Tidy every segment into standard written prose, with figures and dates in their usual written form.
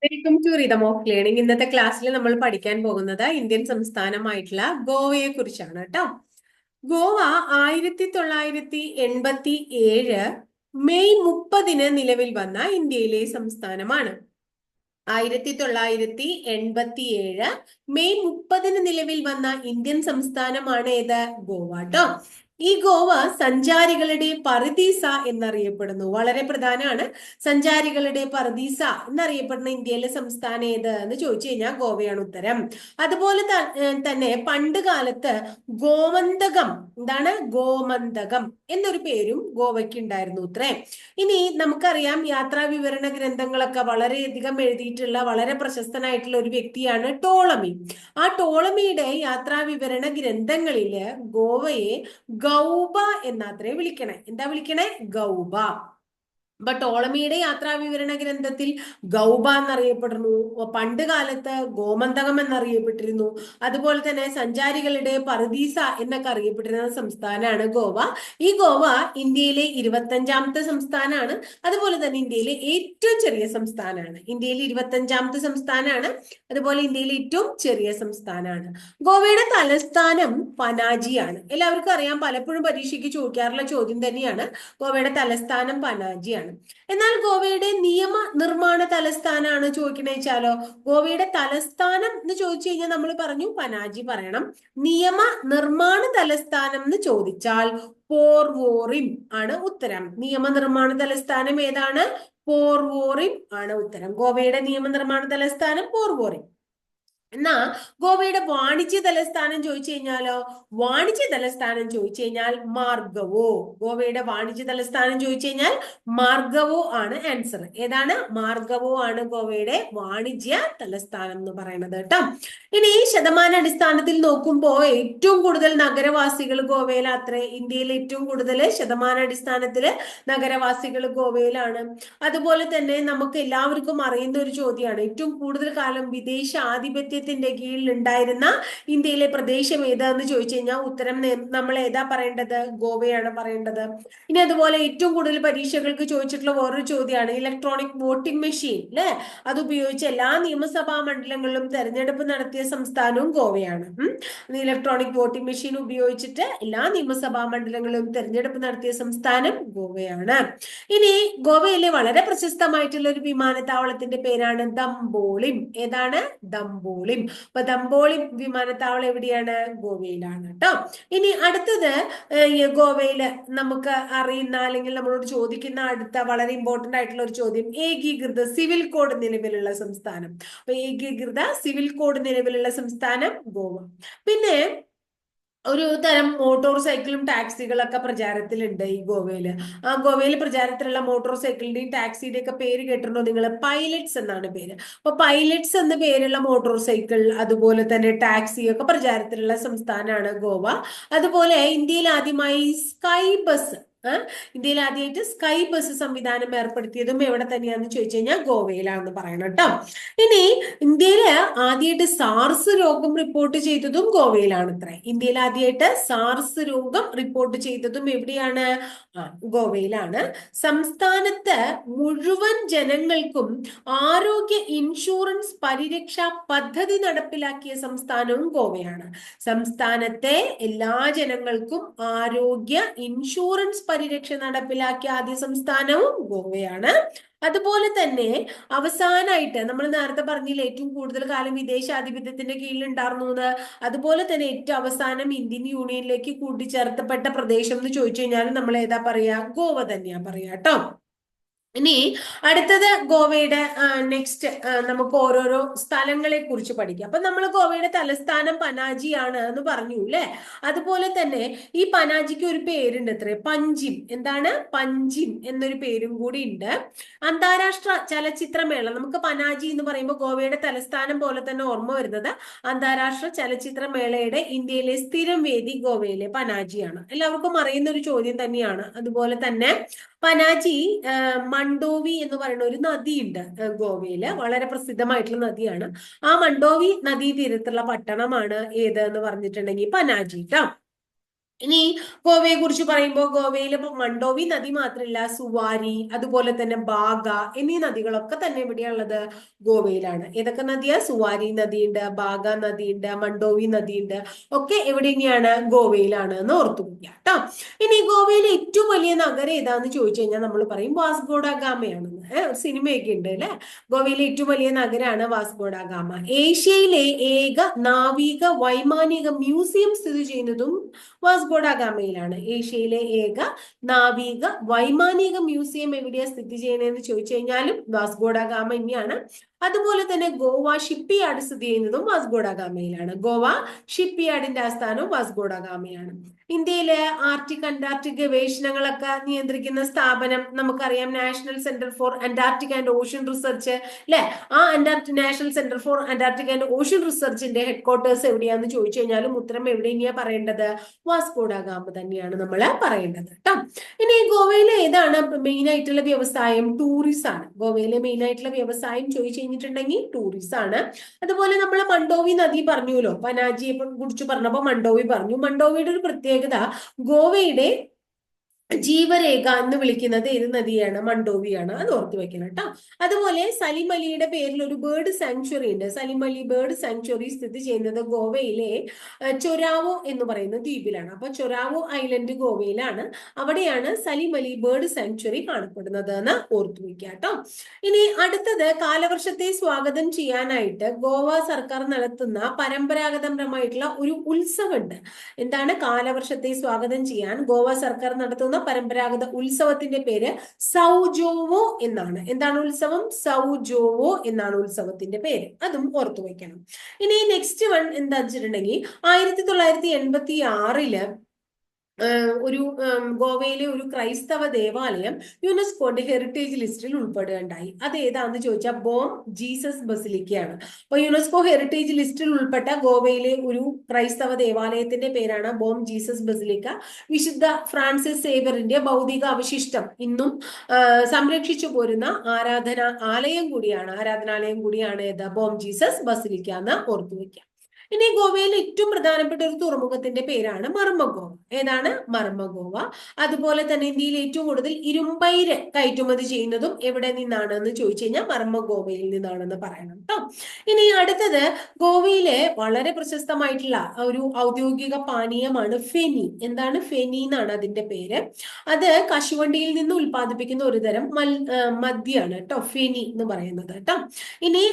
Welcome to rhythm of learning. ഇന്നത്തെ ക്ലാസ്സിൽ നമ്മൾ പഠിക്കാൻ പോകുന്നത് ഇന്ത്യൻ സംസ്ഥാനമായിട്ടുള്ള ഗോവയെ കുറിച്ചാണ് കേട്ടോ. ഗോവ 1987 മെയ് 30 നിലവിൽ വന്ന ഇന്ത്യയിലെ സംസ്ഥാനമാണ്. 1987 മെയ് 30 നിലവിൽ വന്ന ഇന്ത്യൻ സംസ്ഥാനമാണ് ഏത്? ഗോവ ട്ടോ. ഈ ഗോവ സഞ്ചാരികളുടെ പറുദീസ എന്നറിയപ്പെടുന്നു. വളരെ പ്രധാനമാണ്. സഞ്ചാരികളുടെ പറുദീസ എന്നറിയപ്പെടുന്ന ഇന്ത്യയിലെ സംസ്ഥാനം ഏത് എന്ന് ചോദിച്ചു കഴിഞ്ഞാൽ ഗോവയാണ് ഉത്തരം. അതുപോലെ തന്നെ പണ്ട് കാലത്ത് ഗോമന്തകം, എന്താണ് ഗോമന്തകം എന്നൊരു പേരും ഗോവയ്ക്ക് ഉണ്ടായിരുന്നു അത്രേ. ഇനി നമുക്കറിയാം, യാത്രാ വിവരണ ഗ്രന്ഥങ്ങളൊക്കെ വളരെയധികം എഴുതിയിട്ടുള്ള വളരെ പ്രശസ്തനായിട്ടുള്ള ഒരു വ്യക്തിയാണ് ടോളമി. ആ ടോളമിയുടെ യാത്രാ വിവരണ ഗ്രന്ഥങ്ങളില് ഗോവയെ ഗൗബ എന്നാത്രേ വിളിക്കണേ. എന്താ വിളിക്കണേ? ഗൗബ. അപ്പൊ ടോളമിയുടെ യാത്രാവിവരണ ഗ്രന്ഥത്തിൽ ഗൗബ എന്നറിയപ്പെടുന്നു. പണ്ട് കാലത്ത് ഗോമന്തകം എന്നറിയപ്പെട്ടിരുന്നു. അതുപോലെ തന്നെ സഞ്ചാരികളുടെ പറുദീസ എന്നൊക്കെ അറിയപ്പെട്ടിരുന്ന സംസ്ഥാനമാണ് ഗോവ. ഈ ഗോവ ഇന്ത്യയിലെ 25ാമത്തെ സംസ്ഥാനമാണ്. അതുപോലെ തന്നെ ഇന്ത്യയിലെ ഏറ്റവും ചെറിയ സംസ്ഥാനമാണ്. ഇന്ത്യയിലെ 25ാമത്തെ സംസ്ഥാനമാണ്. അതുപോലെ ഇന്ത്യയിലെ ഏറ്റവും ചെറിയ സംസ്ഥാനമാണ്. ഗോവയുടെ തലസ്ഥാനം പനാജിയാണ്. എല്ലാവർക്കും അറിയാം, പലപ്പോഴും പരീക്ഷയ്ക്ക് ചോദിക്കാറുള്ള ചോദ്യം തന്നെയാണ്. ഗോവയുടെ തലസ്ഥാനം പനാജിയാണ്. എന്നാൽ ഗോവയുടെ നിയമ നിർമ്മാണ തലസ്ഥാനാണ് ചോദിക്കണേ വെച്ചാലോ, ഗോവയുടെ തലസ്ഥാനം എന്ന് ചോദിച്ചു കഴിഞ്ഞാൽ നമ്മൾ പറഞ്ഞു പനാജി പറയണം. നിയമ നിർമ്മാണ തലസ്ഥാനം എന്ന് ചോദിച്ചാൽ പോർവോറിം ആണ് ഉത്തരം. നിയമനിർമ്മാണ തലസ്ഥാനം ഏതാണ്? പോർവോറിം ആണ് ഉത്തരം. ഗോവയുടെ നിയമനിർമ്മാണ തലസ്ഥാനം പോർവോറിം. എന്നാ ഗോവയുടെ വാണിജ്യ തലസ്ഥാനം ചോദിച്ചു കഴിഞ്ഞാലോ, വാണിജ്യ തലസ്ഥാനം ചോദിച്ചു കഴിഞ്ഞാൽ മാർഗവോ. ഗോവയുടെ വാണിജ്യ തലസ്ഥാനം ചോദിച്ചു കഴിഞ്ഞാൽ മാർഗവോ ആണ് ആൻസർ. ഏതാണ്? മാർഗവോ ആണ് ഗോവയുടെ വാണിജ്യ തലസ്ഥാനം എന്ന് പറയുന്നത് കേട്ടോ. ഇനി ശതമാന അടിസ്ഥാനത്തിൽ നോക്കുമ്പോൾ ഏറ്റവും കൂടുതൽ നഗരവാസികൾ ഗോവയിലാത്രേ. ഇന്ത്യയിൽ ഏറ്റവും കൂടുതൽ ശതമാന അടിസ്ഥാനത്തില് നഗരവാസികൾ ഗോവയിലാണ്. അതുപോലെ തന്നെ നമുക്ക് എല്ലാവർക്കും അറിയുന്ന ഒരു ചോദ്യമാണ്, ഏറ്റവും കൂടുതൽ കാലം വിദേശ ആധിപത്യത്തിന്റെ കീഴിൽ ഉണ്ടായിരുന്ന ഇന്ത്യയിലെ പ്രദേശം ഏതാന്ന് ചോദിച്ചു കഴിഞ്ഞാൽ ഉത്തരം നമ്മൾ ഏതാ പറയേണ്ടത്? ഗോവയാണ് പറയേണ്ടത്. ഇനി അതുപോലെ ഏറ്റവും കൂടുതൽ പരീക്ഷകൾക്ക് ചോദിച്ചിട്ടുള്ള വേറൊരു ചോദ്യമാണ് ഇലക്ട്രോണിക് വോട്ടിംഗ് മെഷീൻ അല്ലെ, അത് ഉപയോഗിച്ച് എല്ലാ നിയമസഭാ മണ്ഡലങ്ങളിലും തെരഞ്ഞെടുപ്പ് നടത്തിയ സംസ്ഥാനവും ഗോവയാണ്. ഇലക്ട്രോണിക് വോട്ടിംഗ് മെഷീൻ ഉപയോഗിച്ചിട്ട് എല്ലാ നിയമസഭാ മണ്ഡലങ്ങളിലും തെരഞ്ഞെടുപ്പ് നടത്തിയ സംസ്ഥാനം ഗോവയാണ്. ഇനി ഗോവയിലെ വളരെ പ്രശസ്തമായിട്ടുള്ള ഒരു വിമാനത്താവളത്തിന്റെ പേരാണ് ദംബോളിം. ഏതാണ്? ദംബോളിം. അപ്പൊ ദംബോളിം വിമാനത്താവളം എവിടെയാണ്? ഗോവയിലാണ് കേട്ടോ. ഇനി അടുത്തത് ഗോവയില് നമുക്ക് അറിയുന്ന അല്ലെങ്കിൽ നമ്മളോട് ചോദിക്കുന്ന അടുത്ത വളരെ ഇമ്പോർട്ടന്റ് ആയിട്ടുള്ള ഒരു ചോദ്യം, ഏകീകൃത സിവിൽ കോഡ് നിലവിലുള്ള സംസ്ഥാനം. അപ്പൊ ഏകീകൃത സിവിൽ കോഡ് നിലവിലുള്ള സംസ്ഥാനം ഗോവ. പിന്നെ ഒരു തരം മോട്ടോർ സൈക്കിളും ടാക്സികളൊക്കെ പ്രചാരത്തിലുണ്ട് ഈ ഗോവയില്. ആ ഗോവയിൽ പ്രചാരത്തിലുള്ള മോട്ടോർ സൈക്കിളിന്റെയും ടാക്സിയുടെയും ഒക്കെ പേര് കേട്ടിട്ടുണ്ടോ നിങ്ങൾ? പൈലറ്റ്സ് എന്നാണ് പേര്. അപ്പൊ പൈലറ്റ്സ് എന്ന പേരുള്ള മോട്ടോർ സൈക്കിൾ അതുപോലെ തന്നെ ടാക്സി ഒക്കെ പ്രചാരത്തിലുള്ള സംസ്ഥാനമാണ് ഗോവ. അതുപോലെ ഇന്ത്യയിൽ ആദ്യമായി സ്കൈ ബസ്, ഇന്ത്യയിൽ ആദ്യമായിട്ട് സ്കൈ ബസ് സംവിധാനം ഏർപ്പെടുത്തിയതും എവിടെ തന്നെയാന്ന് ചോദിച്ചു കഴിഞ്ഞാൽ ഗോവയിലാണെന്ന് പറയണം കേട്ടോ. ഇനി ഇന്ത്യയില് ആദ്യമായിട്ട് സാർസ് രോഗം റിപ്പോർട്ട് ചെയ്തതും ഗോവയിലാണ് അത്രേ. ഇന്ത്യയിൽ ആദ്യമായിട്ട് സാർസ് രോഗം റിപ്പോർട്ട് ചെയ്തതും എവിടെയാണ്? ഗോവയിലാണ്. സംസ്ഥാനത്ത് മുഴുവൻ ജനങ്ങൾക്കും ആരോഗ്യ ഇൻഷുറൻസ് പരിരക്ഷാ പദ്ധതി നടപ്പിലാക്കിയ സംസ്ഥാനവും ഗോവയാണ്. സംസ്ഥാനത്തെ എല്ലാ ജനങ്ങൾക്കും ആരോഗ്യ ഇൻഷുറൻസ് പരിരക്ഷ നടപ്പിലാക്കിയ ആദ്യ സംസ്ഥാനവും ഗോവയാണ്. അതുപോലെ തന്നെ അവസാനമായിട്ട് നമ്മൾ നേരത്തെ പറഞ്ഞില്ല ഏറ്റവും കൂടുതൽ കാലം വിദേശാധിപത്യത്തിന്റെ കീഴിൽ ഉണ്ടായിരുന്നു എന്ന്. അതുപോലെ തന്നെ ഏറ്റവും അവസാനം ഇന്ത്യൻ യൂണിയനിലേക്ക് കൂട്ടിച്ചേർത്തപ്പെട്ട പ്രദേശം എന്ന് ചോദിച്ചു കഴിഞ്ഞാൽ നമ്മൾ ഏതാ പറയാ? ഗോവ തന്നെയാ പറയാ കേട്ടോ. ഇനി അടുത്തത് ഗോവയുടെ നെക്സ്റ്റ് നമുക്ക് ഓരോരോ സ്ഥലങ്ങളെ കുറിച്ച് പഠിക്കാം. അപ്പൊ നമ്മൾ ഗോവയുടെ തലസ്ഥാനം പനാജിയാണ് എന്ന് പറഞ്ഞു അല്ലെ. അതുപോലെ തന്നെ ഈ പനാജിക്ക് ഒരു പേരുണ്ട് അത്രേ, പഞ്ചിം. എന്താണ്? പഞ്ചിം എന്നൊരു പേരും കൂടി ഉണ്ട്. അന്താരാഷ്ട്ര ചലച്ചിത്രമേള, നമുക്ക് പനാജി എന്ന് പറയുമ്പോൾ ഗോവയുടെ തലസ്ഥാനം പോലെ തന്നെ ഓർമ്മ വരുന്നത് അന്താരാഷ്ട്ര ചലച്ചിത്രമേളയുടെ ഇന്ത്യയിലെ സ്ഥിരം വേദി ഗോവയിലെ പനാജിയാണ്. എല്ലാവർക്കും അറിയുന്ന ഒരു ചോദ്യം തന്നെയാണ്. അതുപോലെ തന്നെ പനാജി മണ്ടോവി എന്ന് പറയുന്ന ഒരു നദിയുണ്ട് ഗോവയില്, വളരെ പ്രസിദ്ധമായിട്ടുള്ള നദിയാണ്. ആ മണ്ടോവി നദീ തീരത്തുള്ള പട്ടണമാണ് ഏത് എന്ന് പറഞ്ഞിട്ടുണ്ടെങ്കിൽ പനാജി ട്ടോ. ഇനി ഗോവയെ കുറിച്ച് പറയുമ്പോൾ ഗോവയിൽ മണ്ഡോവി നദി മാത്രമല്ല, സുവാരി, അതുപോലെ തന്നെ ബാഗ എന്നീ നദികളൊക്കെ തന്നെ എവിടെയുള്ളത്? ഗോവയിലാണ്. ഏതൊക്കെ നദിയാ? സുവാരി നദിയുണ്ട്, ബാഗ നദിയുണ്ട്, മണ്ഡോവി നദിയുണ്ട്, ഒക്കെ എവിടെ തന്നെയാണ്? ഗോവയിലാണ് എന്ന് ഓർത്തു വയ്ക്കുക കേട്ടോ. ഇനി ഗോവയിലെ ഏറ്റവും വലിയ നഗരം ഏതാന്ന് ചോദിച്ചു കഴിഞ്ഞാൽ നമ്മൾ പറയും വാസ്കോഡ ഗാമയാണെന്ന്. സിനിമയൊക്കെ ഉണ്ട് അല്ലെ? ഗോവയിലെ ഏറ്റവും വലിയ നഗരമാണ് വാസ്കോഡ ഗാമ. ഏഷ്യയിലെ ഏക നാവിക വൈമാനിക മ്യൂസിയം സ്ഥിതി ചെയ്യുന്നതും വാസ്കോഡ ഗാമയിലാണ്. ഏഷ്യയിലെ ഏക നാവിക വൈമാനിക മ്യൂസിയം എവിടെയാ സ്ഥിതി ചെയ്യണതെന്ന് ചോദിച്ചു കഴിഞ്ഞാലും വാസ്കോഡ ഗാമ തന്നെയാണ്. അതുപോലെ തന്നെ ഗോവ ഷിപ്പ് യാർഡ് സ്ഥിതി ചെയ്യുന്നതും വാസ്കോഡ ഗാമയിലാണ്. ഗോവ ഷിപ്പ് യാർഡിന്റെ ആസ്ഥാനവും വാസ്കോഡ ഗാമയാണ്. ഇന്ത്യയിലെ ആർട്ടിക് അന്റാർട്ടിക് ഗവേഷണങ്ങളൊക്കെ നിയന്ത്രിക്കുന്ന സ്ഥാപനം നമുക്കറിയാം, national centre for Antarctic and ocean research അല്ലെ? ആ national centre for Antarctic and ocean റിസർച്ചിന്റെ ഹെഡ്ക്വാർട്ടേഴ്സ് എവിടെയാന്ന് ചോദിച്ചു കഴിഞ്ഞാലും ഉത്തരം എവിടെ തന്നെയാ പറയേണ്ടത്? വാസ്കോഡ ഗാമ തന്നെയാണ് നമ്മൾ പറയേണ്ടത് കേട്ടോ. ഇനി ഗോവയിലെ ഏതാണ് മെയിൻ ആയിട്ടുള്ള വ്യവസായം? ടൂറിസം ആണ്. ഗോവയിലെ മെയിൻ ആയിട്ടുള്ള വ്യവസായം ചോദിച്ചു കഴിഞ്ഞിട്ടുണ്ടെങ്കിൽ ടൂറിസം ആണ്. അതുപോലെ നമ്മൾ മണ്ഡോവി നദി പറഞ്ഞുല്ലോ, പനാജിയെ കുറിച്ച് പറഞ്ഞപ്പോ മണ്ഡോവി പറഞ്ഞു. മണ്ഡോവിയുടെ ഒരു പ്രത്യേകത ഗോവയുടെ ജീവരേഖ എന്ന് വിളിക്കുന്നത് ഏത് നദിയാണ്? മണ്ഡോവിയാണ്. അത് ഓർത്ത് വെക്കണം കേട്ടോ. അതുപോലെ സലിം അലിയുടെ പേരിൽ ഒരു ബേർഡ് സാങ്ച്വറി ഉണ്ട്. സലിം അലി ബേർഡ് സാങ്ച്വറി സ്ഥിതി ചെയ്യുന്നത് ഗോവയിലെ ചൊരാവോ എന്ന് പറയുന്ന ദ്വീപിലാണ്. അപ്പൊ ചൊരാവോ ഐലൻഡ് ഗോവയിലാണ്. അവിടെയാണ് സലിം അലി ബേർഡ് സാങ്ച്വറി കാണപ്പെടുന്നത് എന്ന് ഓർത്തു വെക്കുക കേട്ടോ. ഇനി അടുത്തത്, കാലവർഷത്തെ സ്വാഗതം ചെയ്യാനായിട്ട് ഗോവ സർക്കാർ നടത്തുന്ന പരമ്പരാഗതമായിട്ടുള്ള ഒരു ഉത്സവമുണ്ട്. എന്താണ്? കാലവർഷത്തെ സ്വാഗതം ചെയ്യാൻ ഗോവ സർക്കാർ നടത്തുന്ന പരമ്പരാഗത ഉത്സവത്തിന്റെ പേര് സൗജോവോ എന്നാണ്. എന്താണ് ഉത്സവം? സൗജോവോ എന്നാണ് ഉത്സവത്തിന്റെ പേര്. അതും ഓർത്തു വെക്കണം. ഇനി നെക്സ്റ്റ് വൺ എന്താ വെച്ചിട്ടുണ്ടെങ്കിൽ 1986 ഒരു ഗോവയിലെ ഒരു ക്രൈസ്തവ ദേവാലയം യുനെസ്കോന്റെ ഹെറിറ്റേജ് ലിസ്റ്റിൽ ഉൾപ്പെടുകയുണ്ടായി. അത് ഏതാന്ന് ചോദിച്ചാൽ ബോം ജീസസ് ബസിലിക്കയാണ്. അപ്പൊ യുനെസ്കോ ഹെറിറ്റേജ് ലിസ്റ്റിൽ ഉൾപ്പെട്ട ഗോവയിലെ ഒരു ക്രൈസ്തവ ദേവാലയത്തിന്റെ പേരാണ് ബോം ജീസസ് ബസിലിക്ക. വിശുദ്ധ ഫ്രാൻസിസ് സേവറിന്റെ ഭൗതിക അവശിഷ്ടം ഇന്നും സംരക്ഷിച്ചു പോരുന്ന ആരാധനാലയം കൂടിയാണ് ഏത്? ബോം ജീസസ് ബസിലിക്ക എന്ന് ഓർത്തു വെക്കാം. ഇനി ഗോവയിലെ ഏറ്റവും പ്രധാനപ്പെട്ട ഒരു തുറമുഖത്തിന്റെ പേരാണ് മർമഗോവ. ഏതാണ്? മർമഗോവ. അതുപോലെ തന്നെ ഇന്ത്യയിൽ ഏറ്റവും കൂടുതൽ ഇരുമ്പയിര് കയറ്റുമതി ചെയ്യുന്നതും എവിടെ നിന്നാണ് എന്ന് ചോദിച്ചു കഴിഞ്ഞാൽ മർമഗോവയിൽ നിന്നാണെന്ന് പറയണം കേട്ടോ. ഇനി അടുത്തത്, ഗോവയിലെ വളരെ പ്രശസ്തമായിട്ടുള്ള ഒരു ഔദ്യോഗിക പാനീയമാണ് ഫെനി. എന്താണ്? ഫെനി എന്നാണ് അതിന്റെ പേര്. അത് കശുവണ്ടിയിൽ നിന്ന് ഉൽപ്പാദിപ്പിക്കുന്ന ഒരു തരം മദ്യമാണ് കേട്ടോ, ഫെനി എന്ന് പറയുന്നത് കേട്ടോ. ഇനി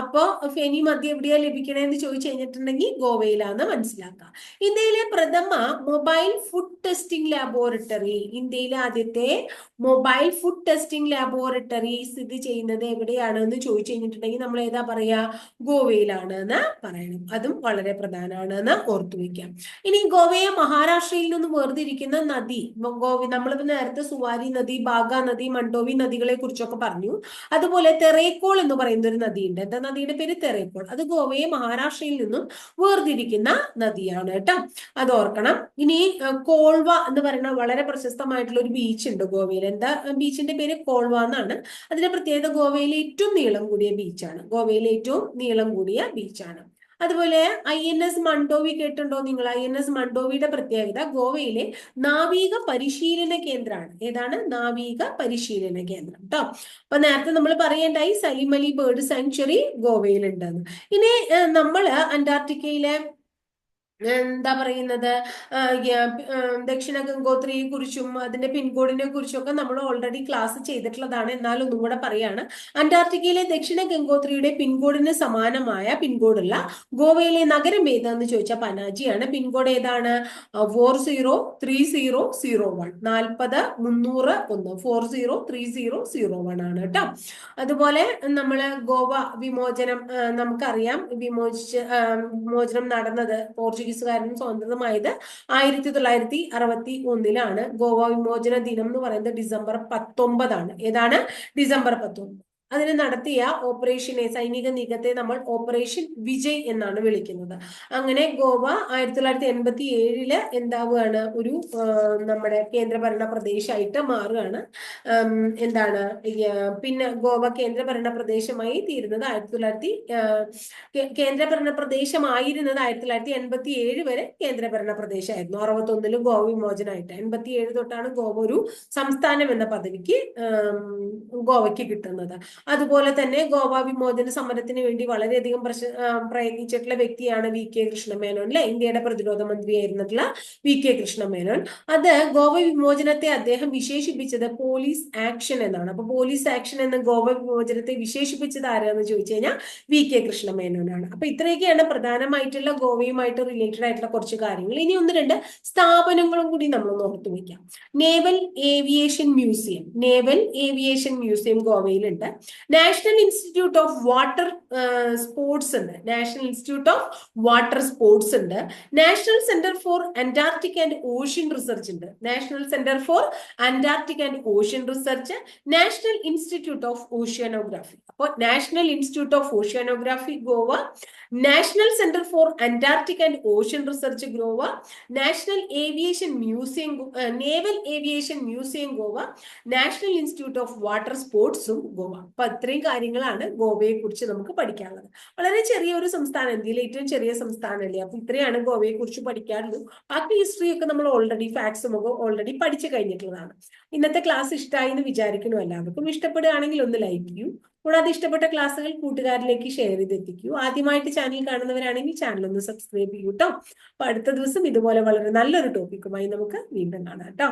അപ്പോ ഫെനി മദ്യം എവിടെയാ ലഭിക്കണേന്ന് ചോദിച്ചു കഴിഞ്ഞിട്ടുണ്ടെങ്കിൽ ഗോവയിലാന്ന് മനസ്സിലാക്കാം. ഇന്ത്യയിലെ പ്രഥമ മൊബൈൽ ഫുഡ് ടെസ്റ്റിംഗ് ലാബോറട്ടറി, ഇന്ത്യയിലെ ആദ്യത്തെ മൊബൈൽ ഫുഡ് ടെസ്റ്റിംഗ് ലാബോറട്ടറി സ്ഥിതി ചെയ്യുന്നത് എവിടെയാണ് എന്ന് ചോദിച്ചു കഴിഞ്ഞിട്ടുണ്ടെങ്കിൽ നമ്മൾ ഏതാ പറയാ? ഗോവയിലാണ് എന്ന് പറയണം. അതും വളരെ പ്രധാനമാണ് എന്ന് ഓർത്തു വെക്കാം. ഇനി ഗോവയെ മഹാരാഷ്ട്രയിൽ നിന്ന് വേർതിരിക്കുന്ന നദി, നമ്മളിപ്പോ നേരത്തെ സുവാരി നദി, ബാഗ നദി, മണ്ഡോവി നദികളെ കുറിച്ചൊക്കെ പറഞ്ഞു. അതുപോലെ തെറേക്കോൾ എന്ന് പറയുന്ന ഒരു നദിയുണ്ട്. എന്താ നദിയുടെ പേര്? തെറേക്കോൾ. അത് ഗോവയെ മഹാരാഷ്ട്രയിൽ നിന്നും വേർതിരിക്കുന്ന നദിയാണ് കേട്ടോ. അത് ഓർക്കണം. ഇനി കോൾവ എന്ന് പറയുന്ന വളരെ പ്രശസ്തമായിട്ടുള്ള ഒരു ബീച്ച് ഉണ്ട് ഗോവയിൽ. എന്താ ബീച്ചിന്റെ പേര്? കോൾവ എന്നാണ്. അതിന്റെ പ്രത്യേകത ഗോവയിലെ ഏറ്റവും നീളം കൂടിയ ബീച്ചാണ്. ഗോവയിലെ ഏറ്റവും നീളം കൂടിയ ബീച്ചാണ്. അതുപോലെ INS മണ്ഡോവി കേട്ടിട്ടുണ്ടോ നിങ്ങൾ? INS മണ്ഡോവിയുടെ പ്രത്യേകത ഗോവയിലെ നാവിക പരിശീലന കേന്ദ്രമാണ്. ഏതാണ്? നാവിക പരിശീലന കേന്ദ്രം കേട്ടോ. അപ്പൊ നേരത്തെ നമ്മൾ പറയേണ്ടായി സലിം അലി ബേർഡ് സാങ്ച്വറി ഗോവയിലുണ്ടെന്ന്. ഇനി നമ്മൾ അന്റാർട്ടിക്കയിലെ എന്താ പറയുന്നത്, ദക്ഷിണ ഗംഗോത്രിയെ കുറിച്ചും അതിന്റെ പിൻകോഡിനെ കുറിച്ചൊക്കെ നമ്മൾ ഓൾറെഡി ക്ലാസ് ചെയ്തിട്ടുള്ളതാണ്. എന്നാലും ഒന്നും കൂടെ പറയാണ്. അന്റാർട്ടിക്കയിലെ ദക്ഷിണ ഗംഗോത്രിയുടെ പിൻകോഡിന് സമാനമായ പിൻകോഡുള്ള ഗോവയിലെ നഗരം ഏതാന്ന് ചോദിച്ചാൽ പനാജിയാണ്. പിൻകോഡ് ഏതാണ്? 40301, 40301, 40301 ആണ് കേട്ടോ. അതുപോലെ നമ്മള് ഗോവ വിമോചനം നമുക്കറിയാം. വിമോചനം നടന്നത്, പോർച്ചുഗീസുകാരനും സ്വതന്ത്രമായത് 1961 ഗോവ വിമോചന ദിനം എന്ന് പറയുന്നത് ഡിസംബർ 19 ആണ്. ഏതാണ്? ഡിസംബർ 19. അതിന് നടത്തിയ ഓപ്പറേഷനെ, സൈനിക നീക്കത്തെ നമ്മൾ ഓപ്പറേഷൻ വിജയ് എന്നാണ് വിളിക്കുന്നത്. അങ്ങനെ ഗോവ 1987 എന്താവുകയാണ്, ഒരു നമ്മുടെ കേന്ദ്രഭരണ പ്രദേശമായിട്ട് മാറുകയാണ്. എന്താണ് പിന്നെ ഗോവ കേന്ദ്രഭരണ പ്രദേശമായി തീരുന്നത് കേന്ദ്രഭരണ പ്രദേശമായിരുന്നത് 1987 വരെ കേന്ദ്രഭരണ പ്രദേശമായിരുന്നു. 61 ഗോവ വിമോചനമായിട്ട് 87 തൊട്ടാണ് ഗോവ ഒരു സംസ്ഥാനം എന്ന പദവിക്ക് ഗോവയ്ക്ക് കിട്ടുന്നത്. അതുപോലെ തന്നെ ഗോവ വിമോചന സമരത്തിന് വേണ്ടി വളരെയധികം പ്രയത്നിച്ചിട്ടുള്ള വ്യക്തിയാണ് VK കൃഷ്ണമേനോൻ, അല്ലെ? ഇന്ത്യയുടെ പ്രതിരോധ മന്ത്രിയായിരുന്നിട്ടുള്ള VK കൃഷ്ണമേനോൻ. അത് ഗോവ വിമോചനത്തെ അദ്ദേഹം വിശേഷിപ്പിച്ചത് പോലീസ് ആക്ഷൻ എന്നാണ്. അപ്പൊ പോലീസ് ആക്ഷൻ എന്ന ഗോവ വിമോചനത്തെ വിശേഷിപ്പിച്ചത് ആരാന്ന് ചോദിച്ചു കഴിഞ്ഞാൽ VK കൃഷ്ണമേനോനാണ്. അപ്പൊ ഇത്രയൊക്കെയാണ് പ്രധാനമായിട്ടുള്ള ഗോവയുമായിട്ട് റിലേറ്റഡ് ആയിട്ടുള്ള കുറച്ച് കാര്യങ്ങൾ. ഇനി ഒന്ന് രണ്ട് സ്ഥാപനങ്ങളും കൂടി നമ്മൾ ഓർത്തു വെക്കാം. Naval aviation museum, naval aviation museum ഗോവയിലുണ്ട്. National institute of water sports ഉണ്ട്, national institute of water sports ഉണ്ട്. National centre for Antarctic and ocean research ഉണ്ട്, national centre for Antarctic and ocean research. National institute of oceanography, അപ്പോൾ national institute of oceanography Goa, national centre for Antarctic and ocean research Goa, national aviation museum, naval aviation museum Goa, national institute of water സ്പോർട്സും ഗോവ. അപ്പൊ ഇത്രയും കാര്യങ്ങളാണ് ഗോവയെ കുറിച്ച് നമുക്ക് പഠിക്കാനുള്ളത്. വളരെ ചെറിയൊരു സംസ്ഥാനം, ഇന്ത്യയിലെ ഏറ്റവും ചെറിയ സംസ്ഥാനമല്ലേ, അപ്പൊ ഇത്രയാണ് ഗോവയെ കുറിച്ച് പഠിക്കാറുള്ളൂ. ബാക്കി ഹിസ്റ്ററി ഒക്കെ നമ്മൾ ഓൾറെഡി, ഫാക്ട്സും ഒക്കെ ഓൾറെഡി പഠിച്ചു കഴിഞ്ഞിട്ടുള്ളതാണ്. ഇന്നത്തെ ക്ലാസ് ഇഷ്ടമായി എന്ന് വിചാരിക്കുന്നു. എല്ലാവർക്കും ഇഷ്ടപ്പെടുകയാണെങ്കിൽ ഒന്ന് ലൈക്ക് ചെയ്യൂ. കൂടാതെ ഇഷ്ടപ്പെട്ട ക്ലാസ്സുകൾ കൂട്ടുകാരിലേക്ക് ഷെയർ ചെയ്തെത്തിക്കൂ. ആദ്യമായിട്ട് ചാനൽ കാണുന്നവരാണെങ്കിൽ ചാനൽ ഒന്ന് സബ്സ്ക്രൈബ് ചെയ്യൂ കേട്ടോ. അപ്പൊ അടുത്ത ദിവസം ഇതുപോലെ വളരെ നല്ലൊരു ടോപ്പിക്കുമായി നമുക്ക് വീണ്ടും കാണാം കേട്ടോ.